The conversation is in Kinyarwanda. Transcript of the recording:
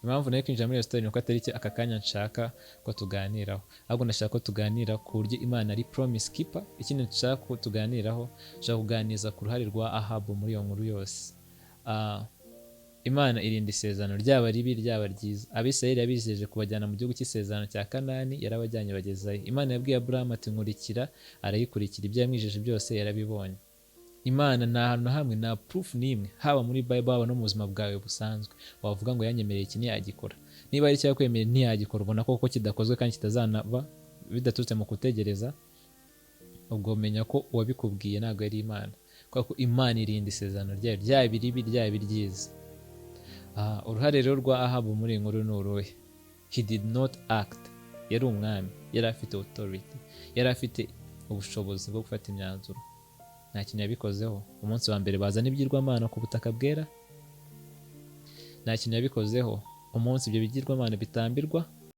impamvu nayo kwinjira muri iyo story nuko atari aka kanya nshaka ko tuganiraho, ahubwo ndashaka ko tuganira ku buryo Imana ari promise keeper. Ikindi nshaka ko tuganiraho, nshaka kuganiza ku ruhare rwa Ahab muri iyo nkuru yose. Imana irinda isezerano ryaba ribi ryaba ryiza. Abisirayeli yabijeje kubajyana mu gihugu cy'isezerano cya Kanani, yarabajyanye bagezayo. Imana yabwiye Abraham ati nkurikira, arayikurikira, ibyo yamwijeje byose yarabibonye. Imana nta hantu na hamwe, nta proof n'imwe, haba muri Bible haba no mu buzima bwawe busanzwe, wavuga ngo yanyemereye iki ntiyagikora. Niba ari icyaha kwemerera ntiyagikora, ubona koko kidakozwe kandi kitazanaba bidaturutse mu kutegereza, ubwo menya ko uwabikubwiye ntabwo ari Imana, kuko Imana irinda isezerano ryayo ryaba ribi ryaba ryiza. Uruhare rero rwa Ahab muri iyi nkuru ni uruhe? He did not act. Yari umwami, yari afite authority, yari afite ubushobozi bwo gufata imyanzuro. Nta kintu yabikozeho. Umunsi wa mbere bazana ibyirwamana ku butaka bwera, nta kintu yabikozeho. Umunsi ibyo bigirwamana bitambirwa,